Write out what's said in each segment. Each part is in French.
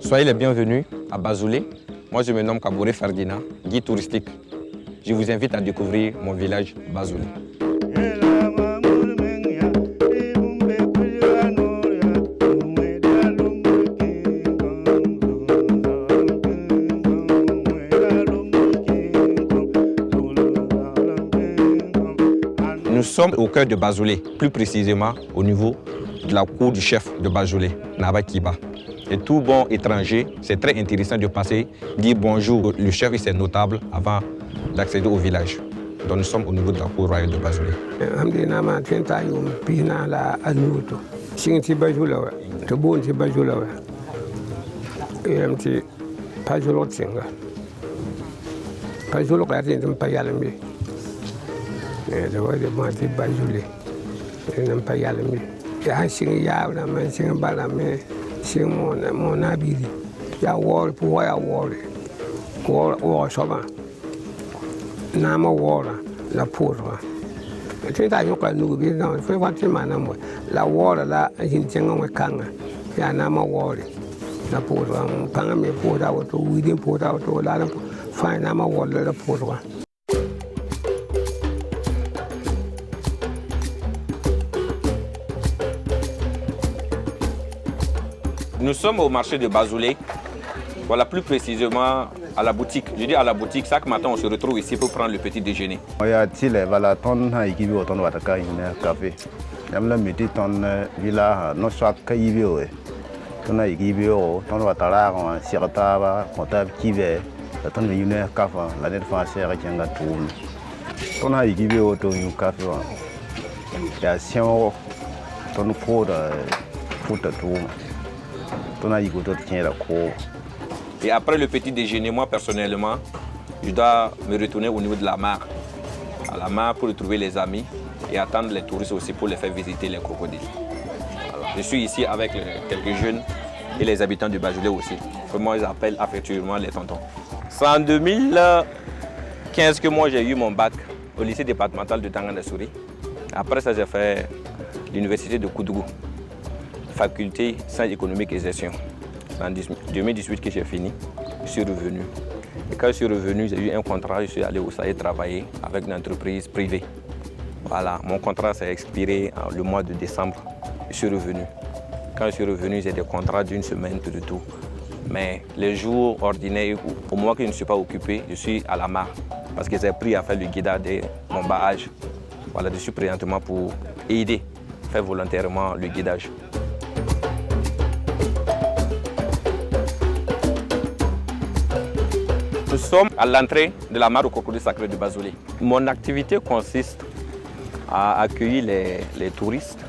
Soyez les bienvenus à Bazoulé. Moi, je me nomme Kabouré Ferdinand, guide touristique. Je vous invite à découvrir mon village Bazoulé. Nous sommes au cœur de Bazoulé, plus précisément au niveau de la cour du chef de Bazoulé, Naba Kiba. Et tout bon étranger, c'est très intéressant de passer, dire bonjour. Le chef et ses notables avant d'accéder au village. Donc nous sommes au niveau de la cour royale de Bazoulé. Nama wora la pourra. Tenta yoka nubi na fe wati manamo. La wora la jinjenga wekanga. Ya nama wori. La pourra kanga me pourra auto within pourra auto la fa nama wora la pourra. Nous sommes au marché de Bazoulé. Voilà, plus précisément à la boutique. Je dis à la boutique, chaque matin on se retrouve ici pour prendre le petit déjeuner. Il y a voilà ton équipe au ton wataka café. Yam la midi ton villa no soit kaibio. Ton équipe au ton watala on sirtava comptable qui veut ton une café la net française qui nga tourne. Ton équipe au ton café. Il y a sion ton pour ta tourne. Ton équipe au tient la cour. Et après le petit déjeuner, moi personnellement, je dois me retourner au niveau de la mare. À la mare pour retrouver les amis et attendre les touristes aussi pour les faire visiter les crocodiles. Alors, je suis ici avec quelques jeunes et les habitants du Bazoulé aussi. Moi, ils appellent affectueusement les tontons. C'est en 2015 que moi j'ai eu mon bac au lycée départemental de Tangana-Souri. Après ça, j'ai fait l'université de Koudougou, faculté sciences économiques et gestion. C'est en 2018 que j'ai fini, je suis revenu. Et quand je suis revenu, j'ai eu un contrat, je suis allé au SAE travailler avec une entreprise privée. Voilà, mon contrat s'est expiré le mois de décembre, je suis revenu. Quand je suis revenu, j'ai des contrats d'une semaine, tout de tout. Mais les jours ordinaires, au moment que je ne suis pas occupé, je suis à la mare. Parce que j'ai pris à faire le guidage de mon barrage. Voilà, je suis présentement pour aider, faire volontairement le guidage. Nous sommes à l'entrée de la mare au crocodile sacré de Bazoulé. Mon activité consiste à accueillir les touristes,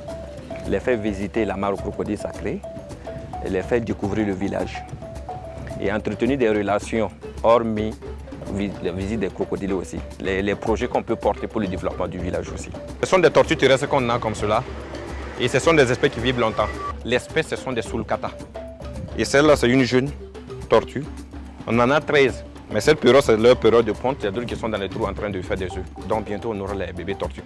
les faire visiter la mare au crocodile sacré et les faire découvrir le village. Et entretenir des relations, hormis la visite des crocodiles aussi. Les projets qu'on peut porter pour le développement du village aussi. Ce sont des tortues terrestres qu'on a comme cela. Et ce sont des espèces qui vivent longtemps. L'espèce, ce sont des sulcata. Et celle-là, c'est une jeune tortue. On en a 13. Mais cette période, c'est leur période de ponte. Il y a d'autres qui sont dans les trous en train de faire des œufs. Donc bientôt, on aura les bébés tortues.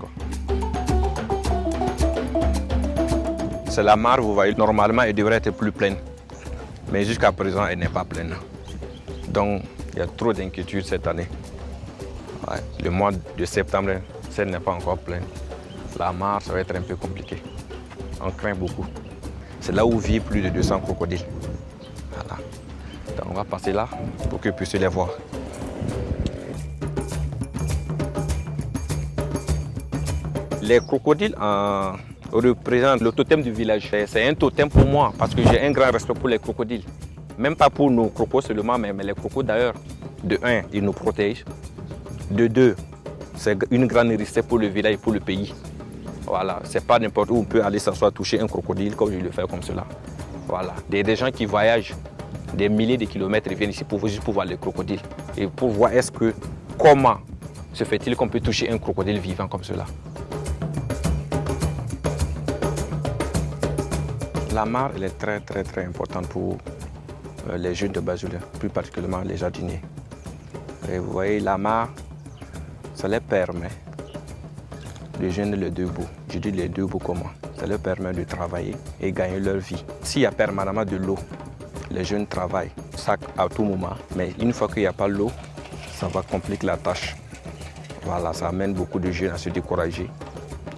C'est la mare, vous voyez, normalement, elle devrait être plus pleine. Mais jusqu'à présent, elle n'est pas pleine. Donc, il y a trop d'inquiétudes cette année. Ouais, le mois de septembre, si elle n'est pas encore pleine, la mare, ça va être un peu compliqué. On craint beaucoup. C'est là où vivent plus de 200 crocodiles. Voilà. Donc on va passer là pour que vous puissiez les voir. Les crocodiles représentent le totem du village. C'est un totem pour moi parce que j'ai un grand respect pour les crocodiles. Même pas pour nos crocos seulement, mais les crocos d'ailleurs. De un, ils nous protègent. De deux, c'est une grande richesse pour le village et pour le pays. Voilà, c'est pas n'importe où on peut aller s'asseoir, toucher un crocodile comme je le fais comme cela. Voilà, des gens qui voyagent des milliers de kilomètres viennent ici juste pour voir les crocodiles et pour voir comment se fait-il qu'on peut toucher un crocodile vivant comme cela. La mare, elle est très importante pour les jeunes de Bazoulé, plus particulièrement les jardiniers. Et vous voyez, la mare, ça leur permet de joindre les deux bouts. Je dis les deux bouts comment? Ça leur permet de travailler et gagner leur vie. S'il y a permanemment de l'eau, les jeunes travaillent, ça à tout moment. Mais une fois qu'il n'y a pas l'eau, ça va compliquer la tâche. Voilà, ça amène beaucoup de jeunes à se décourager.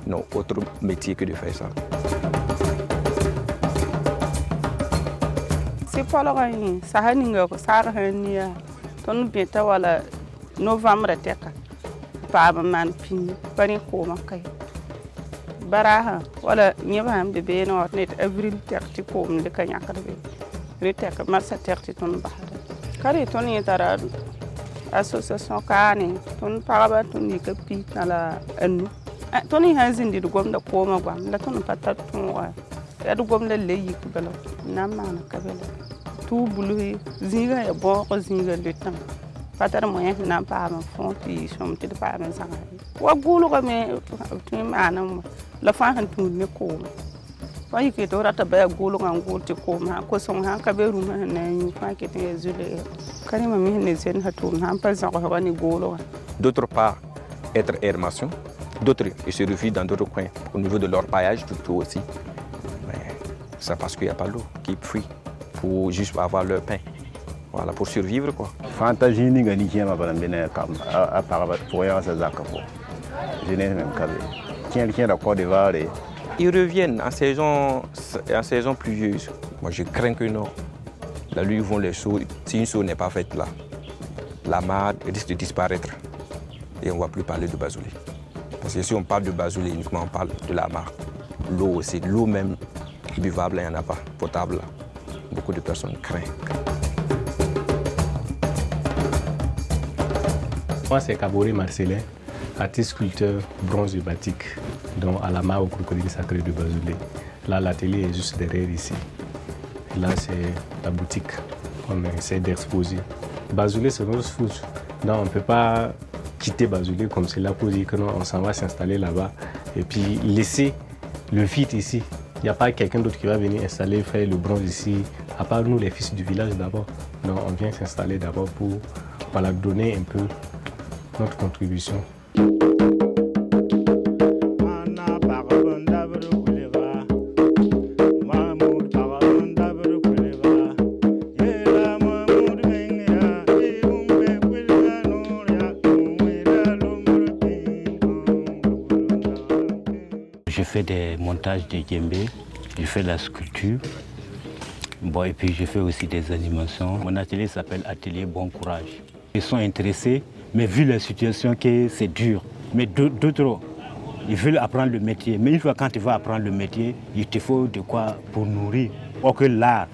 Non, autre métier que de faire ça. C'est pas le rien. Ça a n'ingé que ça a rien. Ton bientôt voilà novembre teka. Pas man pin, pas ni comment kay. Baraha wala nyeba bébé no net avril terti kom de kanya kadbe. Retek marsa terti ton bahara. Kare ton yetara association kane ton paraba ton ni kapi kala anu. Tony hanzin di gom da koma gwam la ton patat ton wa. Ya du gom da leyi ku belo. Namana kabela. Tu bulu zinga ya bon ko zinga le temps. Patar moyen na pa ma fon pi som ti pa ma sanga. Wa gulu ko me tu manam la fa han tu ne ko. Wa yike to rata ba gulu ngan gulu ti ko ma ko son han ka be ruma na yu fa ke te zule. Karima mi ne zen hatu han pa sa ko ni gulu. D'autre part, être aération. D'autres, ils se refient dans d'autres coins, au niveau de leur paillage, tout aussi. Mais c'est parce qu'il n'y a pas l'eau qui fuit pour juste avoir leur pain. Voilà, pour survivre quoi. Fantasie ni gani qui m'a parlé de comme à part pour rien ça zakafo. Je n'ai même pas vu. Tiens la Côte d'Ivoire. Ils reviennent en saison pluvieuse. Moi je crains que non. La nuit vont les sauts. Si une saut n'est pas faite là, la mare risque de disparaître. Et on ne va plus parler de Bazoulé. Parce que si on parle de Bazoulé, uniquement on parle de la mare. L'eau aussi, l'eau même buvable, il n'y en a pas, potable. Beaucoup de personnes craignent. Moi, c'est Kaboré Marcelin, artiste sculpteur bronze et batik, donc à la mare au crocodile sacré de Bazoulé. Là, l'atelier est juste derrière ici. Et là, c'est la boutique. On essaie d'exposer. Bazoulé, c'est notre source. Donc, on ne peut pas quitter Bazoulé comme c'est là pour dire que non, on s'en va s'installer là-bas et puis laisser le vide ici. Il n'y a pas quelqu'un d'autre qui va venir installer, faire le bronze ici, à part nous les fils du village d'abord. Donc on vient s'installer d'abord pour voilà, donner un peu notre contribution. Je fais des montages de djembé, je fais la sculpture, bon, et puis je fais aussi des animations. Mon atelier s'appelle Atelier Bon Courage. Ils sont intéressés, mais vu la situation que c'est dur, mais d'autres, ils veulent apprendre le métier. Mais une fois quand tu vas apprendre le métier, il te faut de quoi pour nourrir. Or que l'art,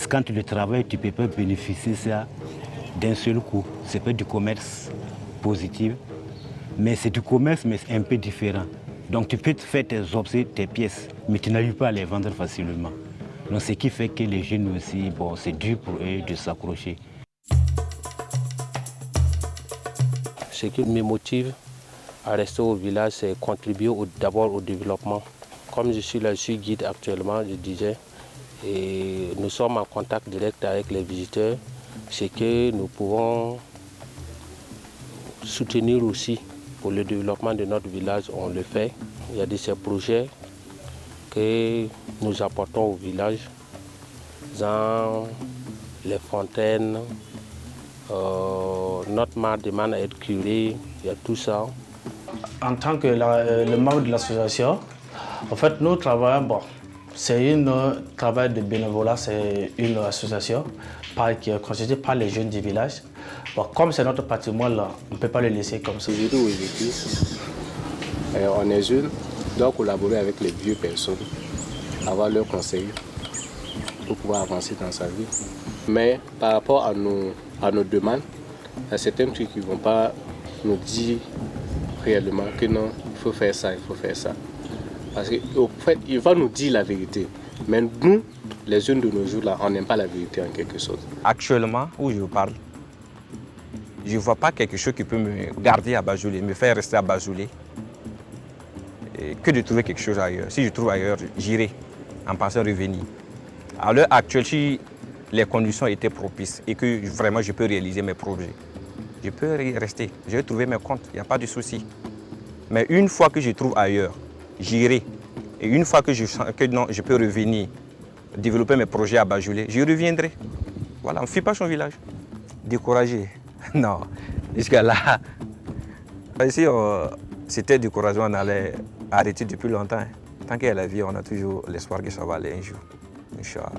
quand tu le travailles, tu ne peux pas bénéficier ça d'un seul coup. C'est pas du commerce positif, mais c'est du commerce, mais c'est un peu différent. Donc tu peux faire tes objets, tes pièces, mais tu n'arrives pas à les vendre facilement. Donc ce qui fait que les jeunes aussi, bon, c'est dur pour eux de s'accrocher. Ce qui me motive à rester au village, c'est contribuer d'abord au développement. Comme je suis guide actuellement, je disais, et nous sommes en contact direct avec les visiteurs, c'est que nous pouvons soutenir aussi. Pour le développement de notre village, on le fait. Il y a de ces projets que nous apportons au village, dans les fontaines, notre mare demande à être curée, il y a tout ça. En tant que le membre de l'association, en fait, nous travaillons, bon, c'est un travail de bénévolat, c'est une association qui est constituée par les jeunes du village. Bon, comme c'est notre patrimoine, là, on ne peut pas le laisser comme ça. On est jeunes, doit collaborer avec les vieux personnes, avoir leurs conseils pour pouvoir avancer dans sa vie. Mais par rapport à nos demandes, il y a certains trucs qui ne vont pas nous dire réellement que non, il faut faire ça, il faut faire ça. Parce qu'au fait, il va nous dire la vérité. Mais nous, les jeunes de nos jours, là, on n'aime pas la vérité en quelque chose. Actuellement, où je parle, je ne vois pas quelque chose qui peut me garder à Bazoulé, me faire rester à Bazoulé, que de trouver quelque chose ailleurs. Si je trouve ailleurs, j'irai en pensant revenir. À l'heure actuelle, si les conditions étaient propices et que vraiment je peux réaliser mes projets, je peux rester, je vais trouver mes comptes, il n'y a pas de souci. Mais une fois que je trouve ailleurs, j'irai. Et une fois que je sens que non, je peux revenir, développer mes projets à Bazoulé, je reviendrai. Voilà, on ne fuit pas son village. Découragé. Non, jusqu'à là. Ici, c'était découragé, on allait arrêter depuis longtemps. Tant qu'il y a la vie, on a toujours l'espoir que ça va aller un jour. Inch'Allah.